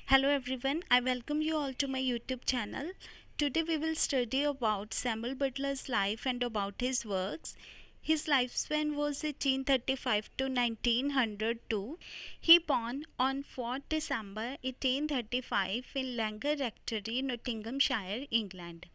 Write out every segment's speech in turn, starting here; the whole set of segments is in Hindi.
Hello everyone, I welcome you all to my YouTube channel. Today we will study about Samuel Butler's life and about his works. His lifespan was 1835 to 1902. He born on 4th December 1835 in Langer Rectory, Nottinghamshire, England.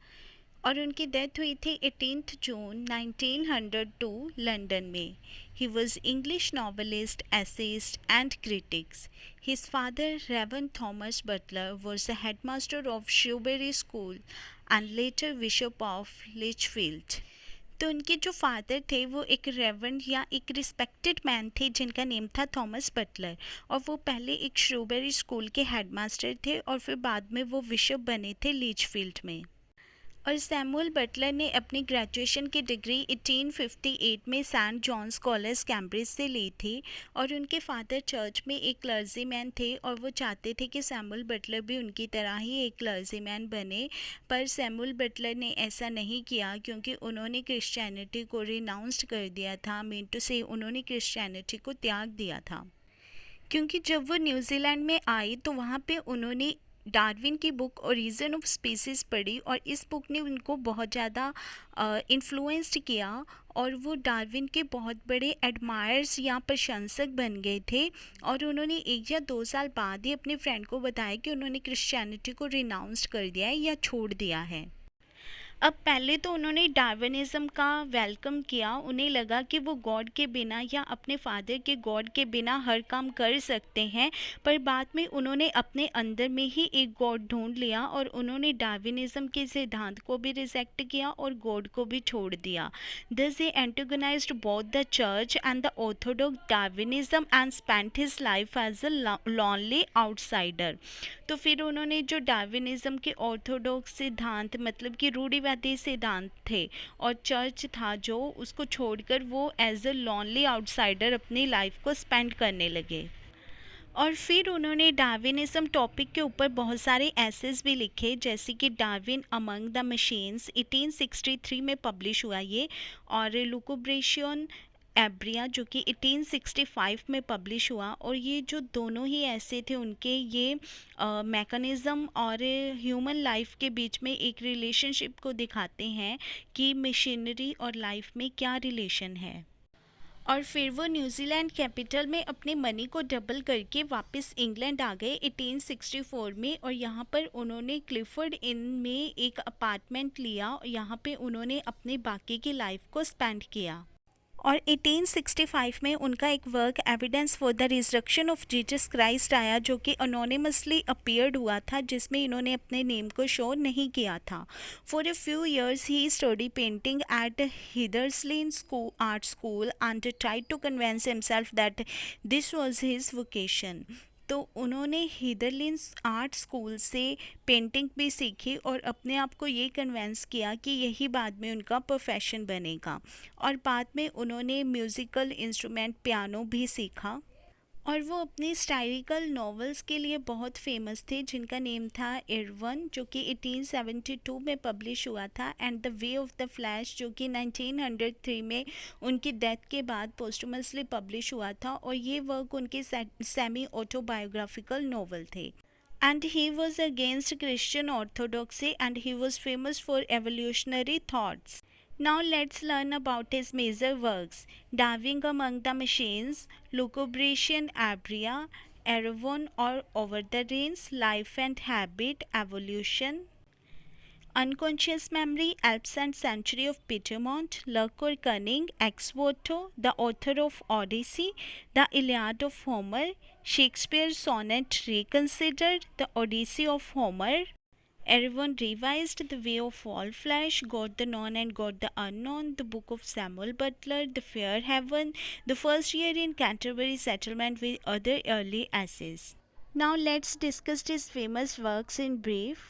और उनकी डेथ हुई थी 18 जून 1902 लंदन में. He was English novelist, essayist and critics. His father, Reverend Thomas Butler, was the headmaster of Shrewsbury School and later Bishop of Lichfield. तो उनके जो फादर थे वो एक रेवरेंड या एक रिस्पेक्टेड मैन थे जिनका नेम था थॉमस बटलर, और वो पहले एक श्रूबेरी स्कूल के हेडमास्टर थे और फिर बाद में वो बिशप बने थे लीचफील्ड में. और सैमुअल बटलर ने अपनी ग्रेजुएशन की डिग्री 1858 में सेंट जॉन्स कॉलेज कैम्ब्रिज से ली थी. और उनके फादर चर्च में एक क्लर्जीमैन थे और वो चाहते थे कि सैमुअल बटलर भी उनकी तरह ही एक क्लर्जीमैन बने, पर सैमुअल बटलर ने ऐसा नहीं किया क्योंकि उन्होंने क्रिश्चियनिटी को रिनाउंस्ड कर दिया था. मीन टू से उन्होंने क्रिश्चियनिटी को त्याग दिया था, क्योंकि जब वो न्यूजीलैंड में आई तो वहाँ पे उन्होंने डार्विन की बुक ओरिजिन ऑफ स्पीसीज पढ़ी और इस बुक ने उनको बहुत ज़्यादा इन्फ्लुएंस्ड किया और वो डार्विन के बहुत बड़े एडमायर्स या प्रशंसक बन गए थे. और उन्होंने 1 या 2 साल बाद ही अपने फ्रेंड को बताया कि उन्होंने क्रिश्चियनिटी को रिनाउंस्ड कर दिया है या छोड़ दिया है. अब पहले तो उन्होंने डार्विनिज़्म का वेलकम किया. उन्हें लगा कि वो गॉड के बिना या अपने फादर के गॉड के बिना हर काम कर सकते हैं, पर बाद में उन्होंने अपने अंदर में ही एक गॉड ढूंढ लिया और उन्होंने डार्विनिज़्म के सिद्धांत को भी रिजेक्ट किया और गॉड को भी छोड़ दिया. This they antagonized both the church and the orthodox Darwinism and spent his life as a lonely outsider. तो फिर उन्होंने जो डार्विनिज़्म के ऑर्थोडॉक्स सिद्धांत मतलब कि रूढ़िवादी सिद्धांत थे और चर्च था जो, उसको छोड़कर वो एज अ लॉनली आउटसाइडर अपनी लाइफ को स्पेंड करने लगे. और फिर उन्होंने डार्विनिज्म टॉपिक के ऊपर बहुत सारे एसेस भी लिखे, जैसे कि डार्विन अमंग द मशीन्स 1863 में पब्लिश हुआ ये, और लुकुब्रेशियन एब्रिया जो कि 1865 में पब्लिश हुआ. और ये जो दोनों ही ऐसे थे उनके, ये मैकेनिज़्म और ह्यूमन लाइफ के बीच में एक रिलेशनशिप को दिखाते हैं कि मशीनरी और लाइफ में क्या रिलेशन है. और फिर वो न्यूजीलैंड कैपिटल में अपने मनी को डबल करके वापस इंग्लैंड आ गए 1864 में, और यहाँ पर उन्होंने क्लिफर्ड इन में एक अपार्टमेंट लिया और यहाँ पे उन्होंने अपने बाकी की लाइफ को स्पेंड किया. और 1865 में उनका एक work evidence for the resurrection of Jesus Christ आया, जो कि अनोनिमसली अपीयर्ड हुआ था, जिसमें इन्होंने अपने नेम को शो नहीं किया था. For a few years he study painting at Heatherley's art school and tried to convince himself that this was his vocation. तो उन्होंने हिदरलिन्स आर्ट स्कूल से पेंटिंग भी सीखी और अपने आप को ये कन्वेंस किया कि यही बाद में उनका प्रोफेशन बनेगा. और बाद में उन्होंने म्यूज़िकल इंस्ट्रूमेंट पियानो भी सीखा. और वो अपनी स्टाइरिकल नॉवेल्स के लिए बहुत फेमस थे, जिनका नेम था इरवन जो कि 1872 में पब्लिश हुआ था, and the way of the flash जो कि 1903 में उनकी डेथ के बाद पोस्टमसली पब्लिश हुआ था. और ये वर्क उनके सेमी ऑटोबायोग्राफिकल नॉवल थे. And he was against Christian orthodoxy and he was famous for evolutionary thoughts. Now let's learn about his major works: Diving Among the Machines, Lucubration Abria, Erewhon or Over the Rains, Life and Habit, Evolution, Unconscious Memory, Alps and Century of Piedmont, Luck or Cunning, Ex Voto, the author of Odyssey, the Iliad of Homer, Shakespeare's Sonnet Reconsidered, the Odyssey of Homer, Erewhon Revised, The Way of All Flesh, God the Known and God the Unknown, The Book of Samuel Butler, The Fair Heaven, The First Year in Canterbury Settlement with other early essays. Now let's discuss his famous works in brief.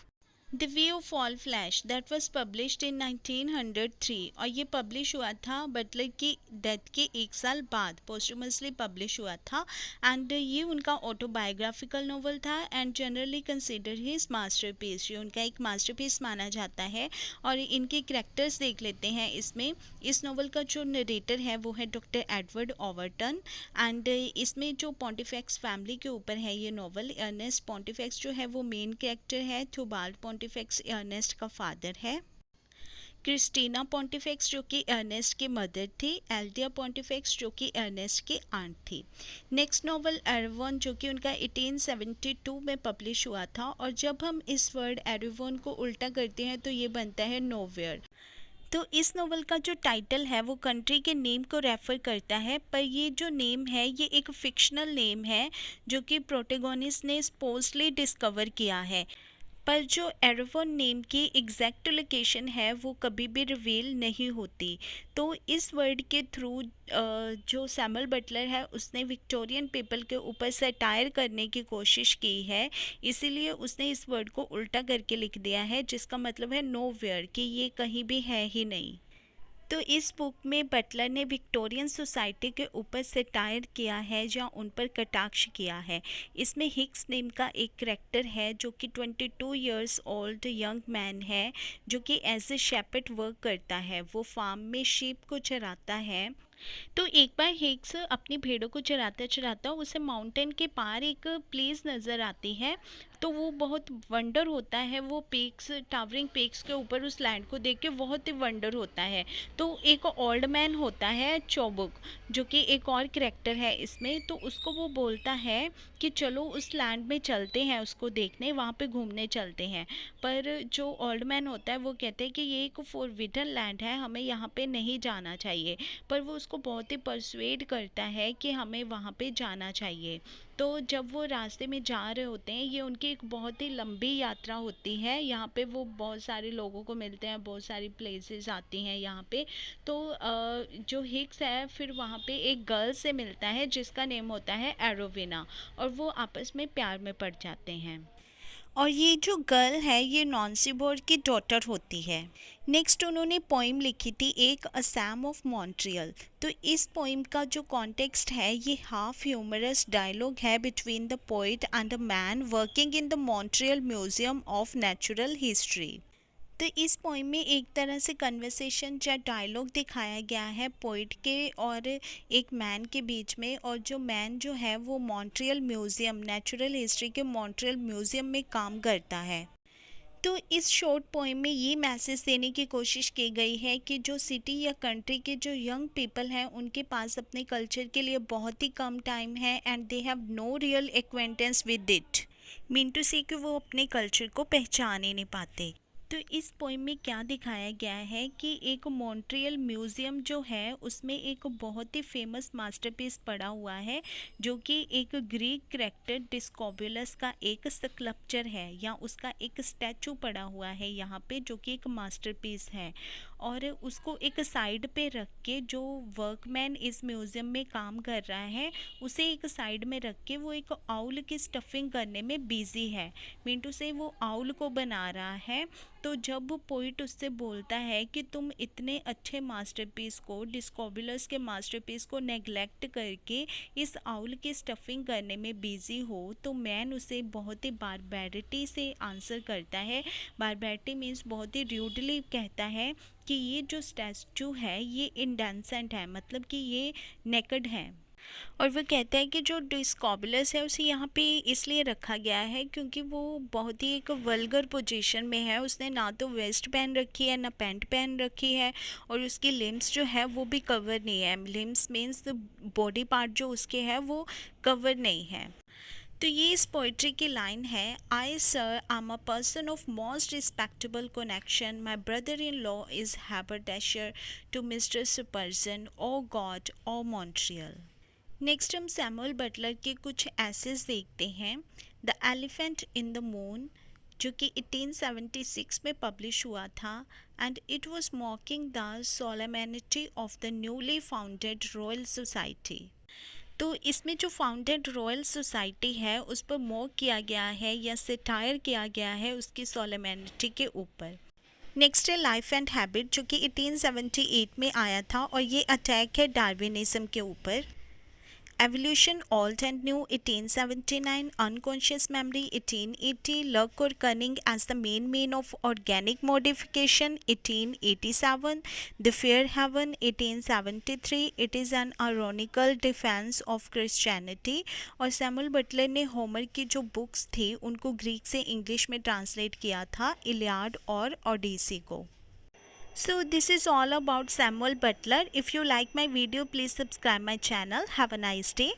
The view fall flash that was published in 1903 और ये पब्लिश हुआ था बटलर की डेथ के एक साल बाद, पोस्टुमसली पब्लिश हुआ था। एंड ये उनका ऑटोबायोग्राफिकल नोवेल था and generally consider his masterpiece, ये उनका एक मास्टरपीस माना जाता है। और इनके कैरेक्टर्स देख लेते हैं इसमें। इस नोवेल का जो नरेटर है वो है डॉक्टर एडवर्ड ओवरटन एंड इसमें जो पॉन्टिफेक्स फैमिली के ऊपर है ये नोवेल। अर्नेस्ट पॉन्टिफेक्स जो है वो मेन कैरेक्टर है, थ्यूबाल्ड पॉन्टिफेक्स अर्नेस्ट का फादर है। क्रिस्टीना पॉन्टिफेक्स जो कि अर्नेस्ट की मदर थी, एल्डिया पॉन्टिफेक्स जो कि अर्नेस्ट की आंट थी। नेक्स्ट नॉवल एरेवन जो कि उनका 1872 में पब्लिश हुआ था। और जब हम इस वर्ड एरेवन को उल्टा करते हैं तो ये बनता है नोवेयर। तो इस नोवेल का जो टाइटल है वो कंट्री के नेम को रेफ़र करता है, पर ये जो नेम है ये एक फिक्शनल नेम है जो कि प्रोटेगोनिस्ट ने स्पोर्ट्सली डिस्कवर किया है। पर जो एरेवन नेम की एग्जैक्ट लोकेशन है वो कभी भी रिवील नहीं होती। तो इस वर्ड के थ्रू जो सैमुअल बटलर है उसने विक्टोरियन पीपल के ऊपर सटायर करने की कोशिश की है, इसीलिए उसने इस वर्ड को उल्टा करके लिख दिया है जिसका मतलब है नोवेयर, कि ये कहीं भी है ही नहीं। तो इस बुक में बटलर ने विक्टोरियन सोसाइटी के ऊपर सटायर किया है या उन पर कटाक्ष किया है। इसमें हिक्स नेम का एक करैक्टर है जो कि 22 इयर्स ओल्ड यंग मैन है जो कि एज ए शेपर्ड वर्क करता है। वो फार्म में शीप को चराता है। तो एक बार हिक्स अपनी भेड़ों को चराता चराता उसे माउंटेन के पार एक प्लेस नज़र आती है। तो वो बहुत वंडर होता है, वो पीक्स, टावरिंग पीक्स के ऊपर उस लैंड को देख के बहुत ही वंडर होता है। तो एक ओल्ड मैन होता है चौबुक जो कि एक और करैक्टर है इसमें, तो उसको वो बोलता है कि चलो उस लैंड में चलते हैं, उसको देखने, वहाँ पे घूमने चलते हैं। पर जो ओल्ड मैन होता है वो कहते हैं कि ये एक फॉरबिडन लैंड है, हमें यहाँ पे नहीं जाना चाहिए। पर वो उसको बहुत ही परसुएड करता है कि हमें वहाँ पे जाना चाहिए। तो जब वो रास्ते में जा रहे होते हैं, ये उनकी एक बहुत ही लंबी यात्रा होती है। यहाँ पे वो बहुत सारे लोगों को मिलते हैं, बहुत सारी प्लेसेस आती हैं यहाँ पे। तो जो हिक्स है फिर वहाँ पे एक गर्ल से मिलता है जिसका नेम होता है एरोविना, और वो आपस में प्यार में पड़ जाते हैं। और ये जो गर्ल है ये नॉन्सी बोर की डॉटर होती है। नेक्स्ट उन्होंने पोइम लिखी थी एक, अ सैम ऑफ मॉन्ट्रियल। तो इस पोइम का जो कॉन्टेक्स्ट है ये हाफ ह्यूमरस डायलॉग है between the poet and a man working in the Montreal museum of natural history. तो इस पोइम में एक तरह से कन्वर्सेशन या डायलॉग दिखाया गया है पोइट के और एक मैन के बीच में, और जो मैन जो है वो मॉन्ट्रियल म्यूज़ियम, नेचुरल हिस्ट्री के मॉन्ट्रियल म्यूज़ियम में काम करता है। तो इस शॉर्ट पोइम में ये मैसेज देने की कोशिश की गई है कि जो सिटी या कंट्री के जो यंग पीपल हैं उनके पास अपने कल्चर के लिए बहुत ही कम टाइम है and they have no real acquaintance with it. Mean to say कि वो अपने कल्चर को पहचान ही नहीं पाते। तो इस पोइम में क्या दिखाया गया है कि एक मॉन्ट्रियल म्यूज़ियम जो है उसमें एक बहुत ही फेमस मास्टरपीस पड़ा हुआ है जो कि एक ग्रीक करैक्टर डिस्कोबुलस का एक स्कल्पचर है या उसका एक स्टैचू पड़ा हुआ है यहाँ पे, जो कि एक मास्टरपीस है। और उसको एक साइड पे रख के जो वर्कमैन इस म्यूज़ियम में काम कर रहा है उसे एक साइड में रख के वो एक आउल की स्टफिंग करने में बिजी है। मिंटू से वो आउल को बना रहा है। तो जब पोइट उससे बोलता है कि तुम इतने अच्छे मास्टरपीस को, डिस्कोबुलस के मास्टरपीस को नेग्लेक्ट करके इस आउल की स्टफिंग करने में बिजी हो, तो मैन उसे बहुत ही बारबैरिटी से आंसर करता है। बारबैरिटी मीन्स बहुत ही र्यूडली कहता है कि ये जो स्टैचू है ये इंडेंसेंट है, मतलब कि ये नेकड है। और वो कहता है कि जो डिस्कोबुलस है उसे यहाँ पे इसलिए रखा गया है क्योंकि वो बहुत ही एक वल्गर पोजीशन में है। उसने ना तो वेस्ट पहन रखी है ना पैंट पहन रखी है, और उसकी लिम्स जो है वो भी कवर नहीं है। लिम्स मीन्स बॉडी पार्ट जो उसके है वो कवर नहीं है। तो ये इस पोइट्री की लाइन है, I sir am a person of most respectable connection, my brother in law is haberdasher to Mr Spurgeon, O God O Montreal. Next हम सैमुअल बटलर के कुछ एसेस देखते हैं। The elephant in the moon जो कि 1876 में पब्लिश हुआ था and it was mocking the solemnity of the newly founded Royal Society. तो इसमें जो फाउंडेड रॉयल सोसाइटी है उस पर मॉक किया गया है या सेटायर किया गया है उसकी सोलेमनिटी के ऊपर। नेक्स्ट है लाइफ एंड हैबिट, जो कि 1878 में आया था और ये अटैक है डार्विनिज्म के ऊपर। Evolution old and new 1879, unconscious memory 1880, luck or cunning as the main of organic modification 1887, the fair haven 1873, it is an ironical defence of Christianity. और सैमुअल बटलर ने होमर की जो बुक्स थी उनको ग्रीक से इंग्लिश में ट्रांसलेट किया था, इलियाड और ओडिसी को। So this is all about Samuel Butler. If you like my video, please subscribe my channel. Have a nice day.